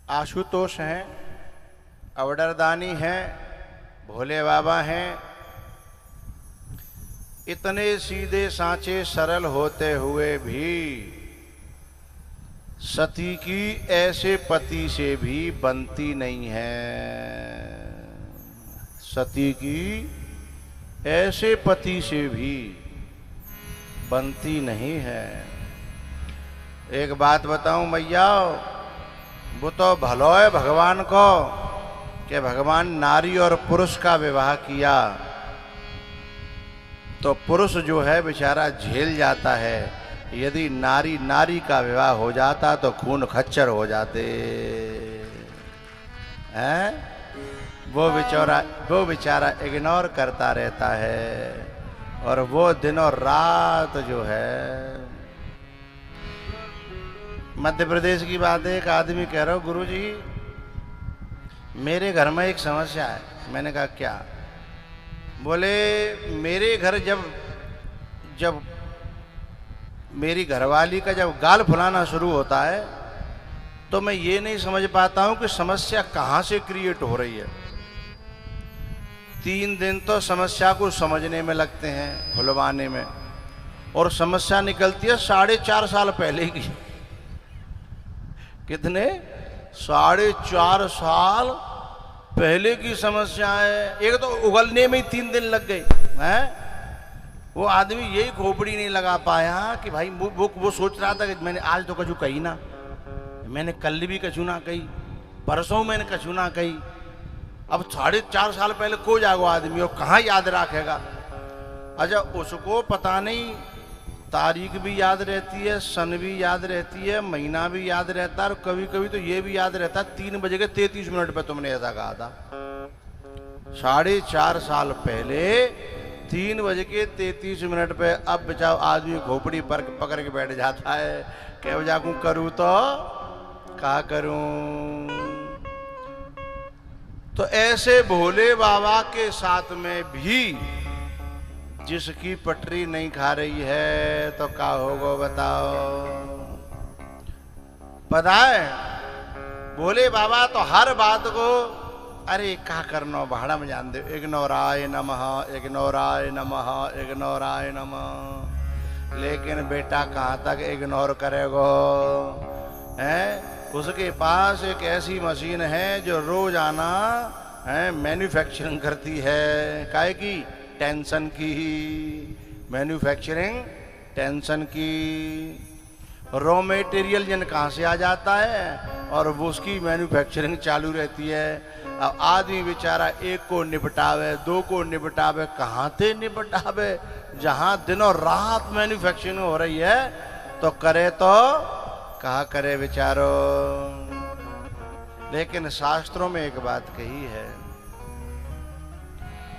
आशुतोष हैं, अवडरदानी हैं, भोले बाबा हैं। इतने सीधे सांचे सरल होते हुए भी सती की ऐसे पति से भी बनती नहीं है। सती की ऐसे पति से भी बनती नहीं है। एक बात बताऊं मैया, वो तो भलो है भगवान को कि भगवान नारी और पुरुष का विवाह किया, तो पुरुष जो है बेचारा झेल जाता है। यदि नारी नारी का विवाह हो जाता तो खून खच्चर हो जाते हैं। वो बेचारा इग्नोर करता रहता है, और वो दिन और रात जो है। मध्य प्रदेश की बात है, एक आदमी कह रहा हो गुरुजी मेरे घर में एक समस्या है। मैंने कहा क्या? बोले मेरे घर जब मेरी घरवाली का जब गाल फुलाना शुरू होता है तो मैं ये नहीं समझ पाता हूं कि समस्या कहां से क्रिएट हो रही है। 3 दिन तो समस्या को समझने में लगते हैं, खुलवाने में, और समस्या निकलती है 4.5 साल पहले की। कितने? 4.5 साल पहले की समस्या है। एक तो उगलने में ही 3 दिन लग गए हैं। वो आदमी यही खोपड़ी नहीं लगा पाया कि भाई वो सोच रहा था कि मैंने आज तो कछु कही ना, मैंने कल भी कछु ना कही, परसों मैंने कछु ना कही। अब 4.5 साल पहले को जागो आदमी और कहाँ याद रखेगा। अच्छा उसको पता नहीं, तारीख भी याद रहती है, सन भी याद रहती है, महीना भी याद रहता है, और कभी कभी तो ये भी याद रहता है 3:33 पे तुमने ऐसा कहा था। 4.5 साल पहले 3:33 पे अब बचाओ आदमी घोपड़ी पर पकड़ के बैठ जाता है। क्या जाकू करूं तो क्या करूं। तो ऐसे भोले बाबा के साथ में भी जिसकी पटरी नहीं खा रही है तो क्या होगा बताओ। पता है भोले बाबा तो हर बात को अरे क्या करना भाड़ा में जान दे, इग्नोराय नमः, इग्नोराय नमः, इग्नोराय नमः। लेकिन बेटा कहाँ तक इग्नोर करेगो हैं। उसके पास एक ऐसी मशीन है जो रोजाना है मैन्युफैक्चरिंग करती है। काहे की? टेंशन की। मैन्युफैक्चरिंग टेंशन की। रॉ मटेरियल जन कहाँ से आ जाता है और वो उसकी मैन्युफैक्चरिंग चालू रहती है। अब आदमी बेचारा एक को निपटावे, 2 को निपटावे, कहाँ से निपटावे जहाँ दिनों रात मैन्युफैक्चरिंग हो रही है। तो करे तो कहा करे बेचारो। लेकिन शास्त्रों में एक बात कही है,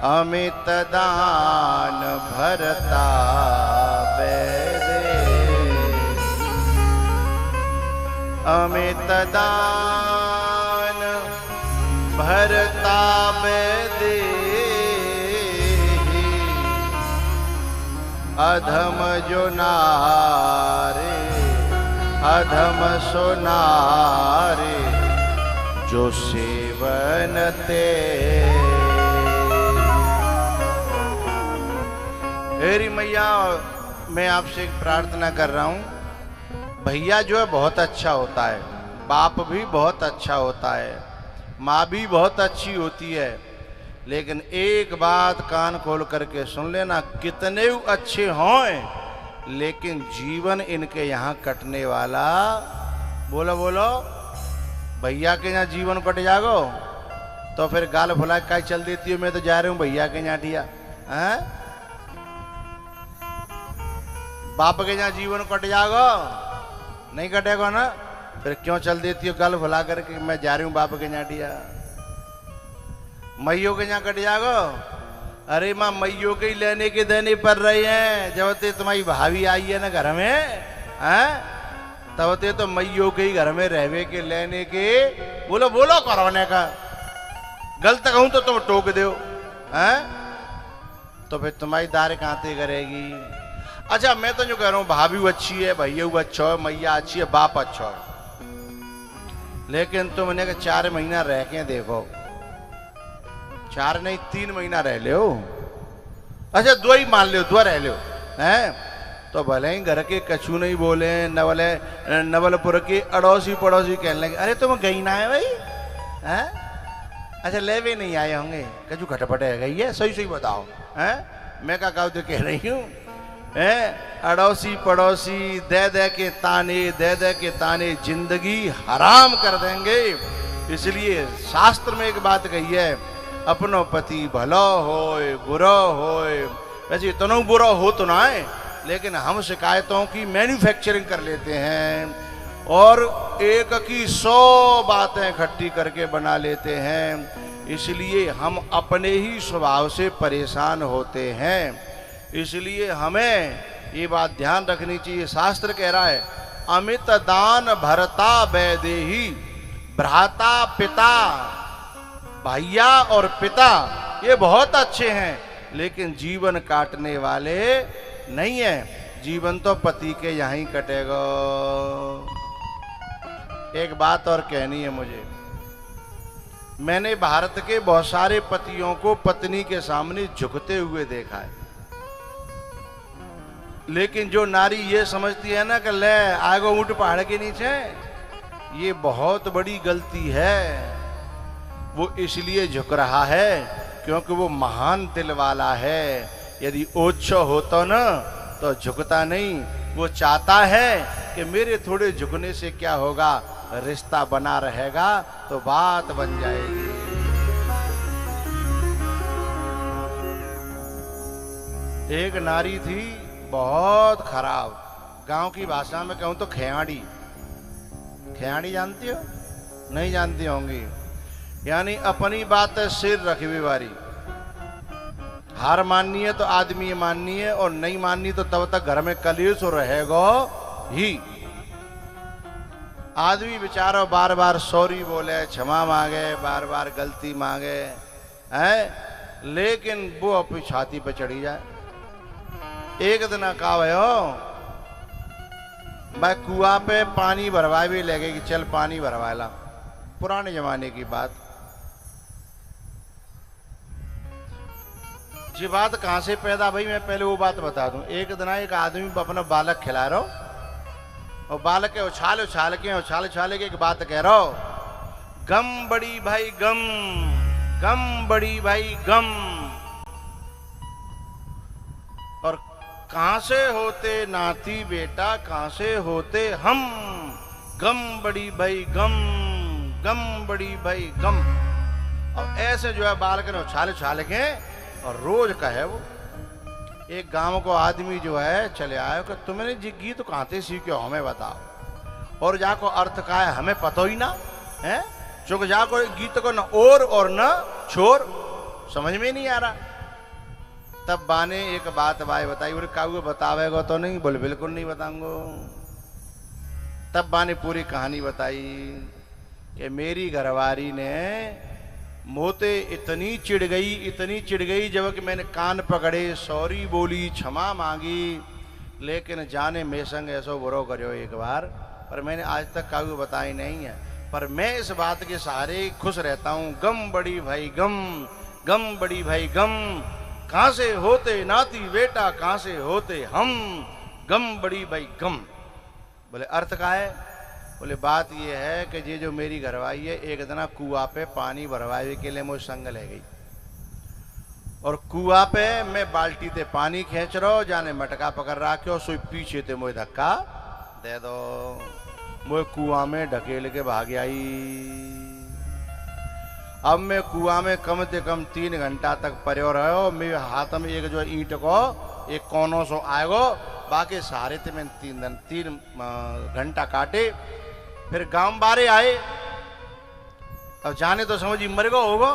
अमित दान भरता बेदे, अमित दान भरता बेदे, अधम जो नारे अधम सोनारे जो सेवन ते। हेरी मैया मैं आपसे एक प्रार्थना कर रहा हूं। भैया जो है बहुत अच्छा होता है, बाप भी बहुत अच्छा होता है, माँ भी बहुत अच्छी होती है, लेकिन एक बात कान खोल करके सुन लेना, कितने अच्छे हों लेकिन जीवन इनके यहाँ कटने वाला। बोलो बोलो भैया के यहाँ जीवन कट जागो तो फिर गाल फुला का चल देती हो, मैं तो जा रही हूँ भैया के यहाँ ठिया हैं। बाप के यहाँ जीवन कट जागो, नहीं कटेगा ना, फिर क्यों चल देती हो गाल फुला करके मैं जा रही हूँ बाप के यहाँ ठिया। मैयों के यहाँ कट जागो, अरे माँ मैयों के ही लेने के देने पड़ रही हैं। जब ते तुम्हारी भाभी आई है ना घर में हैं, तब ते तो मैयों के ही घर में रहवे के लेने के। बोलो बोलो करवाने का, गलत कहूं तो तुम टोक दो हैं, तो फिर तुम्हारी दार कहां करेगी। अच्छा मैं तो जो कह रहा हूं भाभी अच्छी है, भैया अच्छा है, मैया अच्छी है, बाप अच्छा है। लेकिन तुमने कहा 4 महीना रह के देखो। 4 नहीं 3 महीना रह लो। अच्छा 2 ही मान लो, 2 रह लो हैं तो भले ही घर के कछु नहीं बोले, नवलपुर के अड़ोसी पड़ोसी कहने लगे अरे तुम गई ना है भाई हैं? अच्छा ले भी नहीं आए होंगे, कछु खटपट है गई है, सही सही बताओ हैं? मैं क्या कहूँ तो कह रही हूँ अड़ोसी पड़ोसी दे दे के ताने जिंदगी हराम कर देंगे। इसलिए शास्त्र में एक बात कही है, अपनो पति भलो होए बुरा होए। वैसे इतना बुरा हो तो ना है, लेकिन हम शिकायतों की मैन्युफैक्चरिंग कर लेते हैं और एक की 100 बातें इकट्ठी करके बना लेते हैं। इसलिए हम अपने ही स्वभाव से परेशान होते हैं। इसलिए हमें ये बात ध्यान रखनी चाहिए। शास्त्र कह रहा है अमित दान भरता वैदेही, भ्राता पिता, भैया और पिता ये बहुत अच्छे हैं, लेकिन जीवन काटने वाले नहीं है। जीवन तो पति के यहाँ ही कटेगा। एक बात और कहनी है मुझे, मैंने भारत के बहुत सारे पतियों को पत्नी के सामने झुकते हुए देखा है, लेकिन जो नारी ये समझती है ना कि ले आगो ऊंट पहाड़ के नीचे, ये बहुत बड़ी गलती है। वो इसलिए झुक रहा है क्योंकि वो महान दिल वाला है। यदि ओछा होता ना तो झुकता नहीं, वो चाहता है कि मेरे थोड़े झुकने से क्या होगा, रिश्ता बना रहेगा तो बात बन जाएगी। एक नारी थी बहुत खराब, गांव की भाषा में कहूं तो खेयाड़ी। खेयाड़ी जानती हो? नहीं जानती होंगी। यानी अपनी बात सिर रखी बारी, हार माननी है तो आदमी माननी है और नहीं माननी तो तब तक घर में कलेश रहेगा ही। आदमी बेचारा बार बार सॉरी बोले, क्षमा मांगे, बार बार गलती मांगे है, लेकिन वो अपनी छाती पे चढ़ी जाए। एक दिन कहा भाई कुआं पे पानी भरवा भी लगे कि चल पानी भरवा ला। पुराने जमाने की बात। ये बात कहां से पैदा भाई, मैं पहले वो बात बता दूं। एक दिन एक आदमी अपना बालक खिला रहा हो और बालक के उछाल उछाल के एक बात कह रहा हो, गम बड़ी भाई गम, गम बड़ी भाई गम। और कहां से होते नाती बेटा, कहां से होते हम, गम बड़ी भाई गम, गम बड़ी भाई गम। और ऐसे जो है बालक ने उछाल उछाल के और रोज का है वो। एक गांव को आदमी जो है चले आयो कि तुमने जी गीत कहां से सीखे हो हमें बताओ, और जाको अर्थ का है हमें पता ही ना है। चुक जाको गीत को न और न छोर, समझ में नहीं आ रहा। तब बाने एक बात बाय बताई, बोले काऊ बतावेगा तो नहीं? बोले बिल्कुल नहीं बताऊंगा। तब बाने पूरी कहानी बताई कि मेरी घरवारी ने मोते इतनी चिढ़ गई जब कि मैंने कान पकड़े, सॉरी बोली, क्षमा मांगी, लेकिन जाने में संग ऐसा बुरो करो एक बार, पर मैंने आज तक काऊ बताई नहीं है। पर मैं इस बात के सहारे खुश रहता हूं, गम बड़ी भाई गम, गम बड़ी भाई गम। कहां से होते नाती बेटा, कहां से होते हम, गम बड़ी भाई गम। बोले अर्थ का है? बोले बात ये है कि ये जो मेरी घरवाई है एक दिन कुआं पे पानी भरवाए के लिए मुझे संग ले गई, और कुआं पे मैं बाल्टी ते पानी खींच रहा हूं, जाने मटका पकड़ रखो, सो पीछे ते मुझे धक्का दे दो, मुझे कुआं में ढकेल के भाग आई। अब मैं कुआं में कम से कम 3 घंटा तक पड़ो रहो। मेरे हाथ में एक जो ईंट को एक कोनों सो आएगो, बाकी सारे थे मैंने 3 घंटा काटे। फिर गांव बारे आए, अब जाने तो समझी मर गो होगो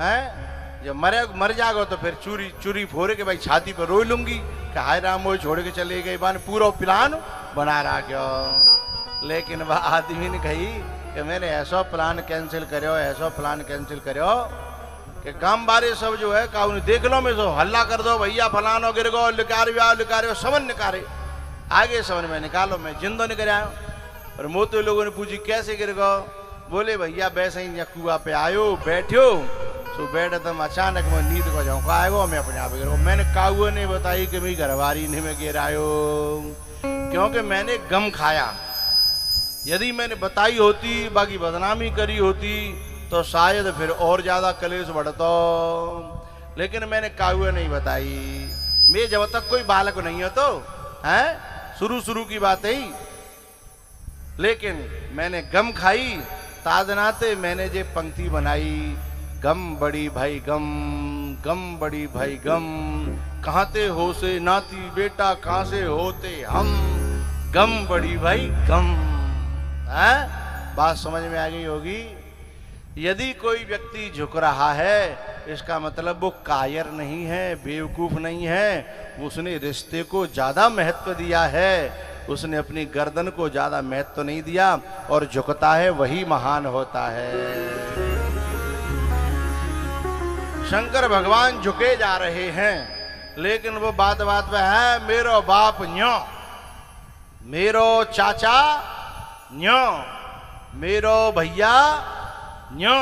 हैं, जब मर जागो तो फिर चूरी फोड़े के भाई छाती पर रोई लूंगी कि हाय राम वो छोड़ के चले गए। बान पूरा प्लान बना रहा क्यों, लेकिन वह आदमी ने कही कि मैंने ऐसा प्लान कैंसिल करो कि गांव बारे सब जो है काउ देख लो, मैं सो हल्ला कर दो, भैया फलानो गिर गो, लिकारे समन निकारे, आगे समन में निकालो, मैं जिंदो निकल आयो। और मोते लोगों ने पूछी कैसे गिर गो, बोले भैया वैसे ही कुआ पे आयो बैठो तो बैठ तुम अचानक मैं नींद को जाऊँ आएगो मैं अपने आप गिरो। मैंने काहुआ ने बताई कि मेरी घरवारी ने मैं गिरायो क्योंकि मैंने गम खाया। यदि मैंने बताई होती बाकी बदनामी करी होती तो शायद फिर और ज्यादा कलेश बढ़ता, लेकिन मैंने काहुआ नहीं बताई। मैं जब तक कोई बालक नहीं हो तो है शुरू की बात है, लेकिन मैंने गम खाई तादनाते मैंने जे पंक्ति बनाई गम बड़ी भाई गम, गम बड़ी भाई गम, कहाँ ते हो से नाती बेटा कहाँ से होते हम, गम बड़ी भाई गम। है बात समझ में आ गई होगी। यदि कोई व्यक्ति झुक रहा है इसका मतलब वो कायर नहीं है, बेवकूफ नहीं है, उसने रिश्ते को ज्यादा महत्व दिया है, उसने अपनी गर्दन को ज्यादा महत्व नहीं दिया और झुकता है वही महान होता है। शंकर भगवान झुके जा रहे हैं लेकिन वो बात बात में है मेरो बाप न्यो, मेरो चाचा न्यो, मेरो भैया न्यो।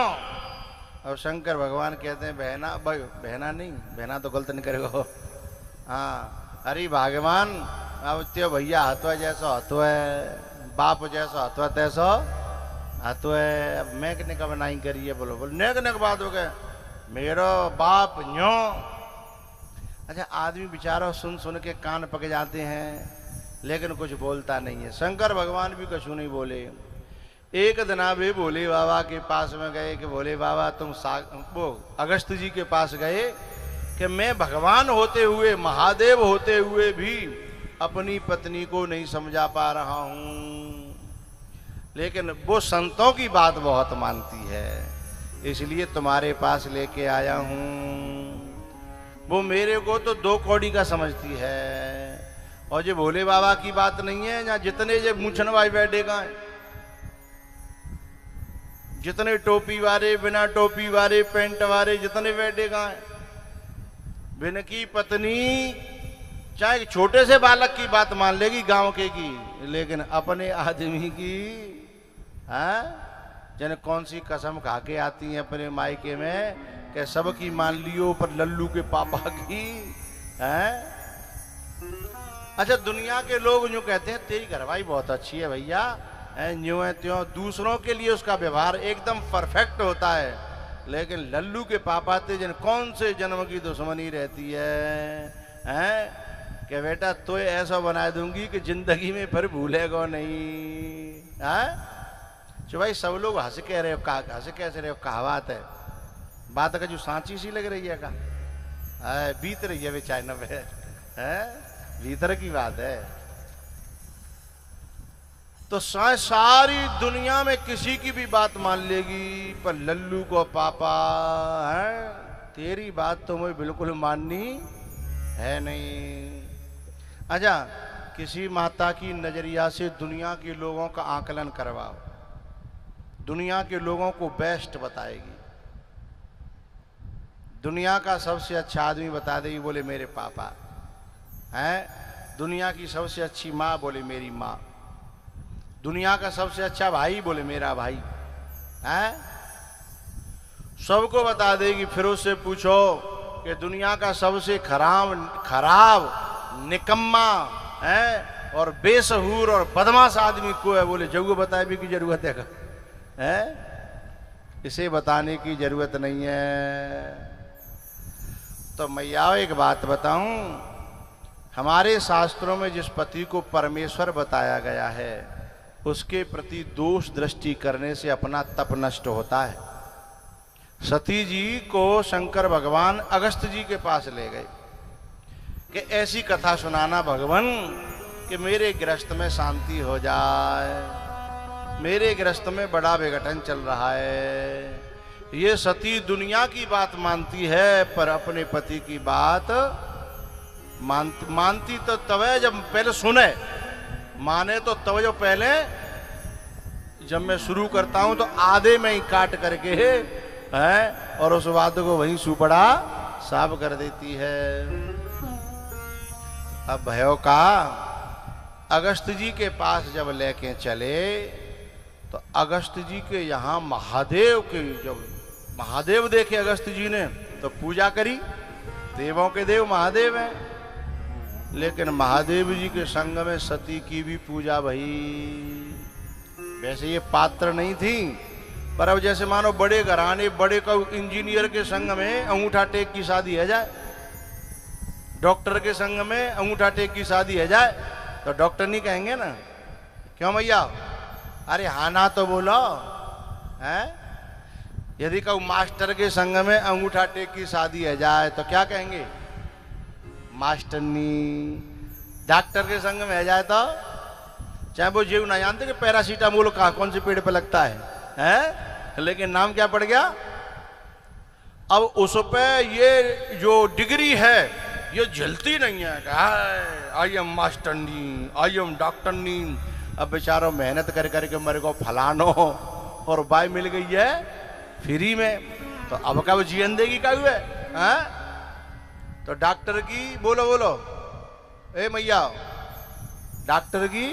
और शंकर भगवान कहते हैं बहना, बहना नहीं, बहना तो गलत नहीं करेगा। हाँ अरे भगवान अब त्यो भैया हतो जैसा हतो है, बाप जैसा हतो तैसा हतो है। अब मैं कितने का नहीं करिए बोलो बोलो नेक नेक बात हो गए मेरो बाप न्यो। अच्छा आदमी बेचारा सुन सुन के कान पक जाते हैं लेकिन कुछ बोलता नहीं है। शंकर भगवान भी कछु नहीं बोले। एक दिन वे भोले बाबा के पास में गए कि भोले बाबा तुम वो अगस्त जी के पास गए कि मैं भगवान होते हुए महादेव होते हुए भी अपनी पत्नी को नहीं समझा पा रहा हूं, लेकिन वो संतों की बात बहुत मानती है इसलिए तुम्हारे पास लेके आया हूं। वो मेरे को तो 2 कौड़ी का समझती है और जो भोले बाबा की बात नहीं है जहां जितने जो मूछन भाई बैठेगा, जितने टोपी वाले बिना टोपी वाले पेंट वाले जितने बैठेगा, बिन की पत्नी चाहे छोटे से बालक की बात मान लेगी गांव के की, लेकिन अपने आदमी की है जन कौन सी कसम खा के आती है अपने मायके में कि सबकी मान लियो पर लल्लू के पापा की है। अच्छा दुनिया के लोग यूं कहते हैं तेरी घरवाई बहुत अच्छी है भैया, यूं है त्यों, दूसरों के लिए उसका व्यवहार एकदम परफेक्ट होता है, लेकिन लल्लू के पापा ते जन कौन से जन्म की दुश्मनी रहती है कि बेटा तो ऐसा बना दूंगी कि जिंदगी में फिर भूलेगा नहीं। है जो भाई सब लोग हंस कह रहे हो, हंस कैसे रहे हो, कहावत है बात का जो सांची सी लग रही है का बीत रही है बेचारा पे है, भीतर की बात है। तो सारी दुनिया में किसी की भी बात मान लेगी पर लल्लू को पापा है तेरी बात तो मुझे बिल्कुल माननी है नहीं। अच्छा किसी माता की नजरिया से दुनिया के लोगों का आकलन करवाओ, दुनिया के लोगों को बेस्ट बताएगी। दुनिया का सबसे अच्छा आदमी बता देगी बोले मेरे पापा हैं, दुनिया की सबसे अच्छी माँ बोले मेरी माँ, दुनिया का सबसे अच्छा भाई बोले मेरा भाई है, सबको बता देगी। फिर उससे पूछो कि दुनिया का सबसे खराब निकम्मा है और बेसहूर और बदमाश आदमी को है, बोले जरूर बताए भी की जरूरत है, इसे बताने की जरूरत नहीं है। तो मैया एक बात बताऊं, हमारे शास्त्रों में जिस पति को परमेश्वर बताया गया है उसके प्रति दोष दृष्टि करने से अपना तप नष्ट होता है। सती जी को शंकर भगवान अगस्त जी के पास ले गए कि ऐसी कथा सुनाना भगवान कि मेरे गृहस्थ में शांति हो जाए, मेरे गृहस्थ में बड़ा विघटन चल रहा है। ये सती दुनिया की बात मानती है पर अपने पति की बात मानती तो तब है जब पहले सुने, माने तो तब जो पहले जब मैं शुरू करता हूं तो आधे में ही काट करके है और उस बात को वहीं सुपड़ा साफ कर देती है। अब भयो का अगस्त जी के पास जब लेके चले तो अगस्त जी के यहाँ महादेव के जब महादेव देखे अगस्त जी ने तो पूजा करी। देवों के देव महादेव हैं, लेकिन महादेव जी के संग में सती की भी पूजा भई। वैसे ये पात्र नहीं थी, पर अब जैसे मानो बड़े घराने बड़े का इंजीनियर के संग में अंगूठा टेक की शादी है जाए, डॉक्टर के संग में अंगूठा टेक की शादी है जाए, तो डॉक्टर नहीं कहेंगे ना, क्यों भैया? अरे हाँ ना तो बोलो हैं। यदि कहूँ मास्टर के संग में अंगूठा टेक की शादी है जाए तो क्या कहेंगे? मास्टरनी। डॉक्टर के संग में है जाए तो चाहे वो जीव ना जानते कि पैरासीटामोल कहाँ कौन से पेड़ पे लगता है, लेकिन नाम क्या पड़ गया? अब उस पे ये जो डिग्री है ये झलती नहीं है। आई एम मास्टरनी, आई एम डॉक्टरनी। अब बेचारों मेहनत कर करके मेरे को फलानो और बाई मिल गई है फ्री में, तो अब का वो जीवन देगी क्या हुआ है? तो डॉक्टर की बोलो बोलो ए मैया, डॉक्टर की,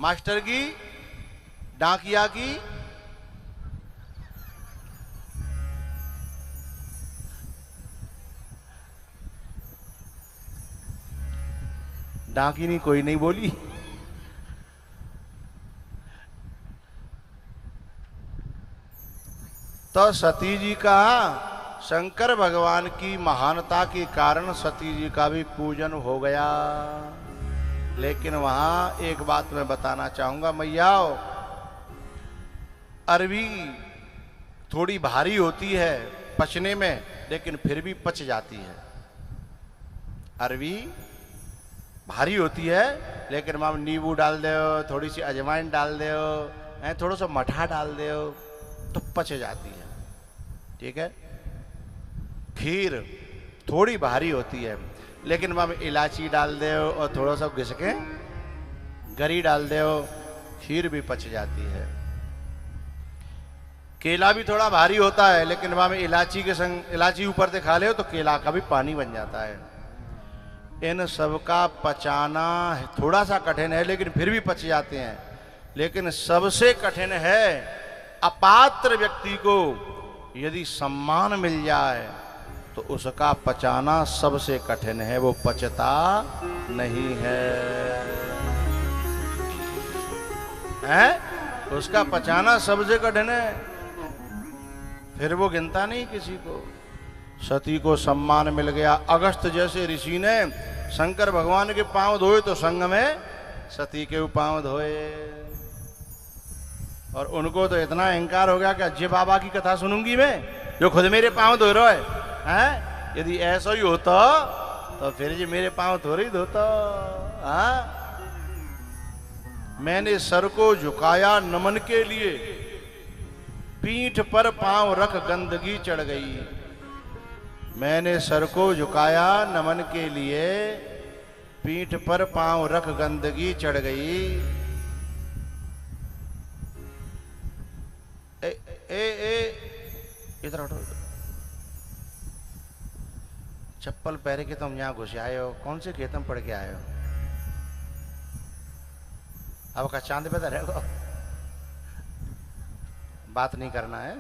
मास्टर की, डाकिया की, डाकिनी कोई नहीं बोली। तो सती जी का शंकर भगवान की महानता के कारण सती जी का भी पूजन हो गया। लेकिन वहां एक बात मैं बताना चाहूंगा मैया, अरबी थोड़ी भारी होती है पचने में, लेकिन फिर भी पच जाती है। अरबी भारी होती है, लेकिन माम नींबू डाल दो, थोड़ी सी अजवाइन डाल दो, थोड़ा सा मठा डाल दो तो पच जाती है। ठीक है। खीर थोड़ी भारी होती है, लेकिन माम इलायची डाल दो और थोड़ा सा घिसके गरी डाल दो, खीर भी पच जाती है। केला भी थोड़ा भारी होता है, लेकिन माम इलायची के संग इलायची ऊपर से खा ले तो केला का भी पानी बन जाता है। इन सब का पचाना थोड़ा सा कठिन है, लेकिन फिर भी पच जाते हैं। लेकिन सबसे कठिन है अपात्र व्यक्ति को यदि सम्मान मिल जाए तो उसका पचाना सबसे कठिन है, वो पचता नहीं है, उसका पचाना सबसे कठिन है, फिर वो गिनता नहीं किसी को। सती को सम्मान मिल गया। अगस्त जैसे ऋषि ने शंकर भगवान के पांव धोए तो संग में सती के पांव धोए, और उनको तो इतना अहंकार हो गया कि अजय बाबा की कथा सुनूंगी मैं जो खुद मेरे पांव धो रहे हैं। यदि ऐसा ही होता तो फिर जी मेरे पांव थोड़ी धोता। मैंने सर को झुकाया नमन के लिए, पीठ पर पांव रख गंदगी चढ़ गई। मैंने सर को झुकाया नमन के लिए, पीठ पर पांव रख गंदगी चढ़ गई। इधर हटो। चप्पल पहरे के तुम यहाँ घुस आए हो, कौन से खेत में पढ़ के आए हो? अब का चांद पे तो रहेगा, बात नहीं करना है।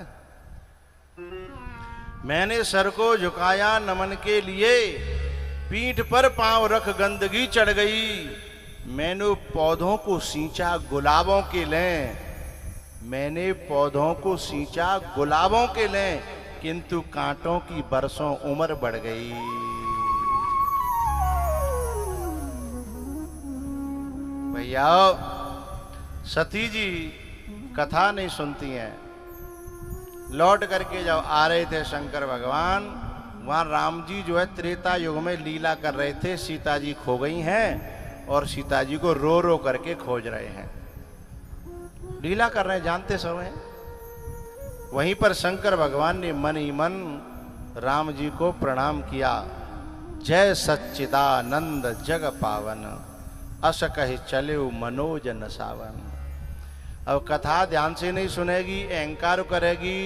मैंने सर को झुकाया नमन के लिए, पीठ पर पांव रख गंदगी चढ़ गई। मैंने पौधों को सींचा गुलाबों के लें, मैंने पौधों को सींचा गुलाबों के लें, किंतु कांटों की बरसों उम्र बढ़ गई। भैया सती जी कथा नहीं सुनती हैं। लौट करके जब आ रहे थे शंकर भगवान, वहां राम जी जो है त्रेता युग में लीला कर रहे थे। सीता जी खो गई हैं और सीता जी को रो रो करके खोज रहे हैं, लीला कर रहे हैं, जानते सब हैं। वहीं पर शंकर भगवान ने मन ही मन राम जी को प्रणाम किया। जय सच्चिदानंद जग पावन, अस कहि चले मनोज न सावन। अब कथा ध्यान से नहीं सुनेगी, अहंकार करेगी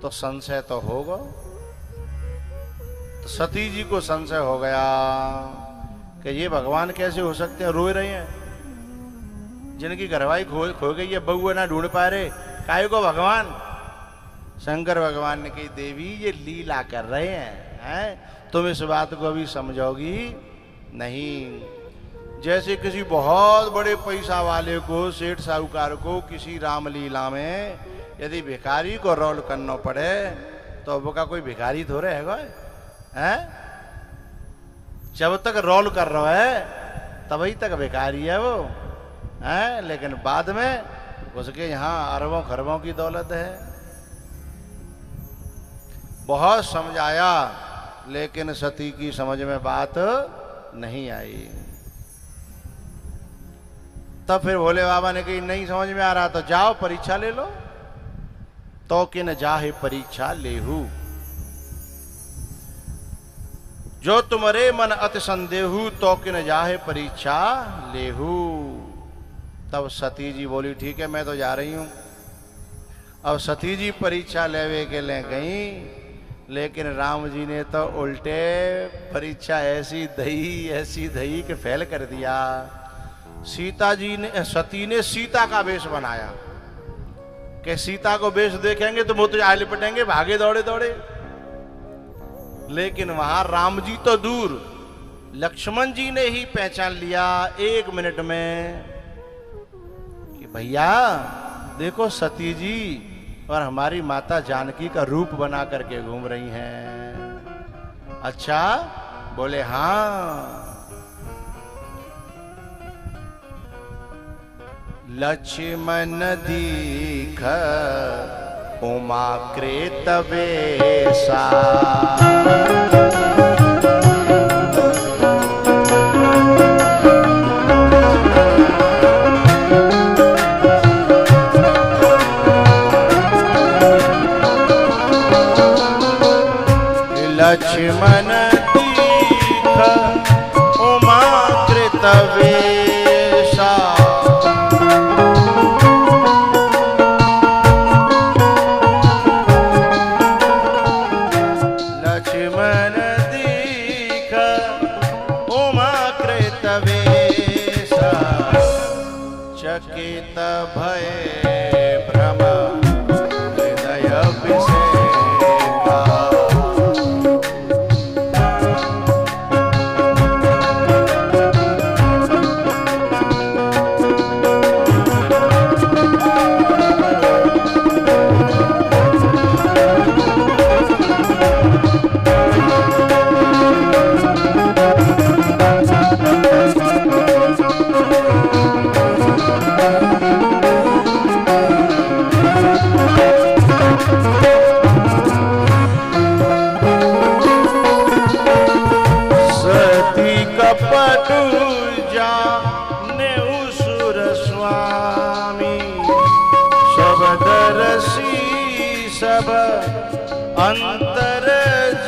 तो संशय तो होगा। तो सती जी को संशय हो गया कि ये भगवान कैसे हो सकते हैं, रोए रहे हैं। जिनकी घरवाई खो गई है, बहू ना ढूंढ पा रहे, काहे को भगवान? शंकर भगवान ने कही देवी ये लीला कर रहे हैं, तुम इस बात को अभी समझोगी नहीं। जैसे किसी बहुत बड़े पैसा वाले को, सेठ साहूकार को किसी रामलीला में यदि भिखारी को रोल करना पड़े तो वो का कोई भिखारी थोड़े है? जब तक रोल कर रहा है तभी तक भिखारी है वो है, लेकिन बाद में उसके यहाँ अरबों खरबों की दौलत है। बहुत समझाया लेकिन सती की समझ में बात नहीं आई। तब फिर भोले बाबा ने कही नहीं समझ में आ रहा तो जाओ परीक्षा ले लो। तो किन जाहे परीक्षा लेहू, जो तुम्हारे मन अति संदेहू तो किन जाहे परीक्षा लेहू। तब सती जी बोली ठीक है मैं तो जा रही हूं। अब सती जी परीक्षा लेवे के ले गई, लेकिन राम जी ने तो उल्टे परीक्षा ऐसी दही कि फेल कर दिया। सती ने सीता का वेश बनाया कि सीता को वेश देखेंगे तो वो तो आए लिपटेंगे, भागे दौड़े दौड़े। लेकिन वहां राम जी तो दूर, लक्ष्मण जी ने ही पहचान लिया 1 मिनट में कि भैया देखो सती जी और हमारी माता जानकी का रूप बना करके घूम रही हैं। अच्छा? बोले हाँ। लक्ष्मण दीख उमा कृत वेशा, लक्ष्मण दीख उमा कृत वेशा, लक्ष्मण दीख उमा कृत वेशा, चकित भय भ्रम हृदय विषेका। सब अंतर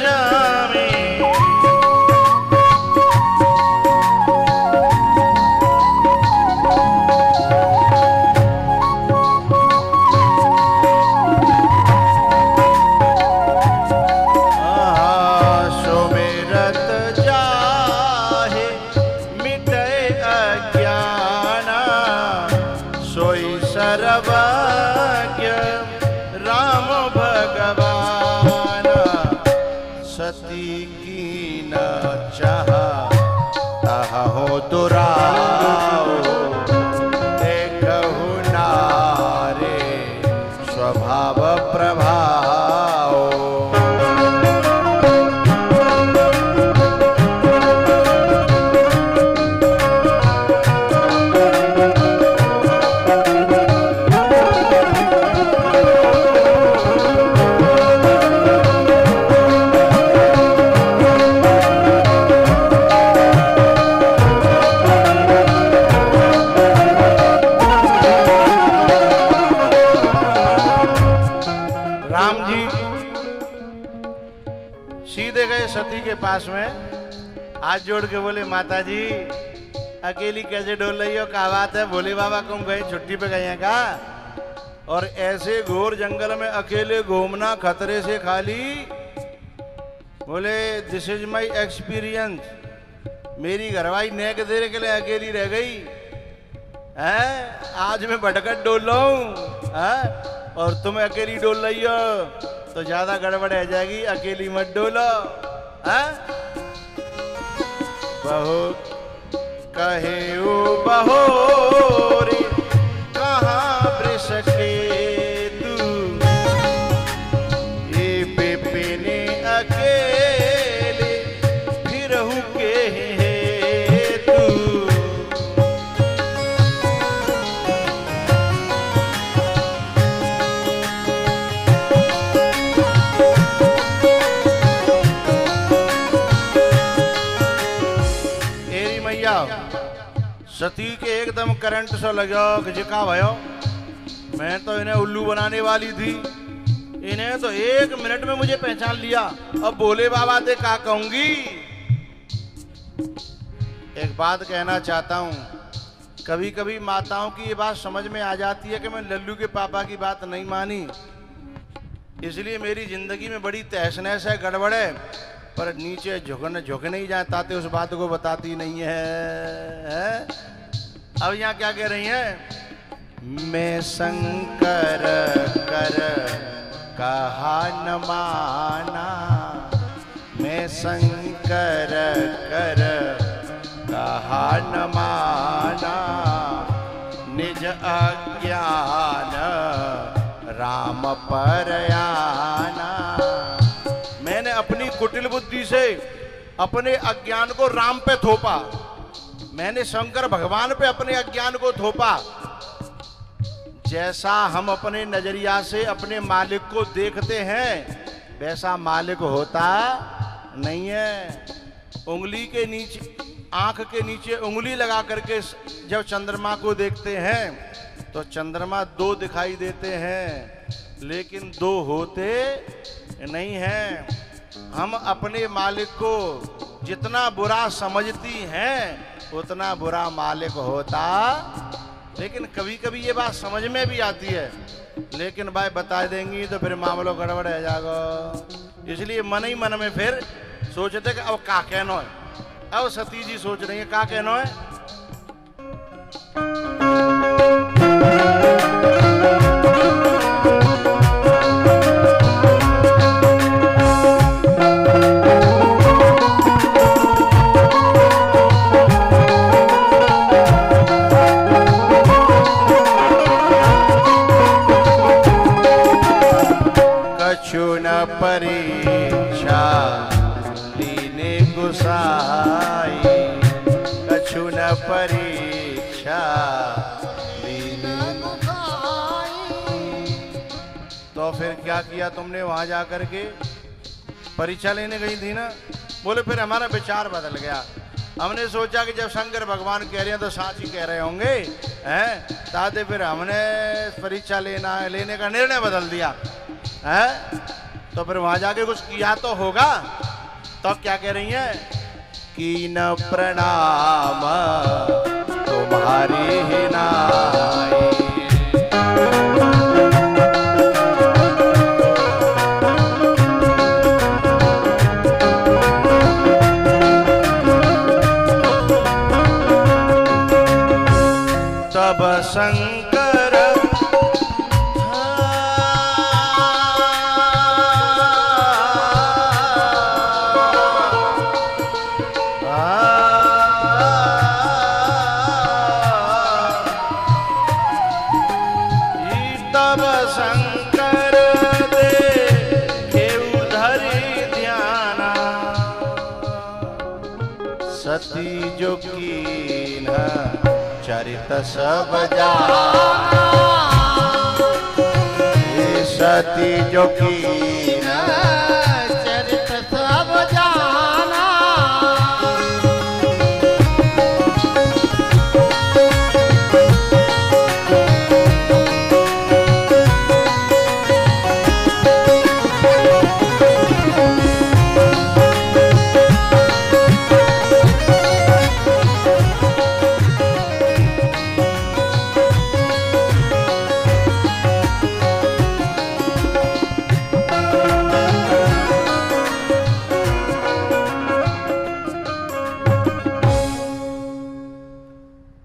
जामी, सुमिरत जाहे मिटे अज्ञाना, सोई सर्वज्ञ राम भगवान। सती की न चाह तहु दुराओ, देखहु नारे स्वभाव प्रभाव। सती के पास में हाथ जोड़ के बोले माता जी अकेली कैसे डोल रही हो, क्या बात है? भोले बाबा तुम गए छुट्टी पे गए हैं का? और ऐसे घोर जंगल में अकेले घूमना खतरे से खाली। बोले दिस इज माई एक्सपीरियंस, मेरी घरवाई नेक देर के लिए अकेली रह गई हैं? आज मैं भटकट डोल रहा हूं, और तुम अकेली डोल रही हो तो ज्यादा गड़बड़ रह जाएगी, अकेली मत डोलो। बहो कहे ओ बहोरी कहाँ वृष केतु, ये बिपिने अकेले फिरहु के हेतु। एरी मैया सती के एकदम करंट सा लगा जिका भयो। मैं तो इन्हें उल्लू बनाने वाली थी, इन्हें तो 1 मिनट में मुझे पहचान लिया। अब बोले बाबा दे का कहूंगी। एक बात कहना चाहता हूं, कभी कभी माताओं की ये बात समझ में आ जाती है कि मैं लल्लू के पापा की बात नहीं मानी, इसलिए मेरी जिंदगी में बड़ी तहस नहस है, गड़बड़ है, पर नीचे झुक नहीं जाते, उस बात को बताती नहीं है? अब यहाँ क्या कह रही हैं? मैं शंकर कर कहा न माना, मैं शंकर कर कहा न माना, निज अज्ञान राम पर आना। मैंने अपनी कुटिल बुद्धि से अपने अज्ञान को राम पे थोपा, मैंने शंकर भगवान पे अपने अज्ञान को थोपा। जैसा हम अपने नजरिया से अपने मालिक को देखते हैं वैसा मालिक होता नहीं है। उंगली के नीचे, आंख के नीचे उंगली लगा करके जब चंद्रमा को देखते हैं तो चंद्रमा 2 दिखाई देते हैं, लेकिन 2 होते नहीं हैं। हम अपने मालिक को जितना बुरा समझती हैं उतना बुरा मालिक होता, लेकिन कभी कभी ये बात समझ में भी आती है, लेकिन भाई बता देंगी तो फिर मामलों गड़बड़ रह जाएगा। इसलिए मन ही मन में फिर सोचते कि अब का कहना है। अब सती जी सोच रही है का कहना है। परीक्षा लीने गुसाई, कछु न परीक्षा लीने गुसाई। तो फिर क्या किया तुमने वहां जाकर के? परीक्षा लेने गई थी ना? बोले फिर हमारा विचार बदल गया। हमने सोचा कि जब शंकर भगवान कह रहे हैं तो साच ही कह रहे होंगे, हैं? ताते फिर हमने परीक्षा लेने का निर्णय बदल दिया है। तो फिर वहां जाके कुछ किया तो होगा। तो क्या कह रही हैं? कीन प्रणाम तुम्हारी ही नाई, तब शंकर सती जो कीन चरित सब जाना, सती जो कीन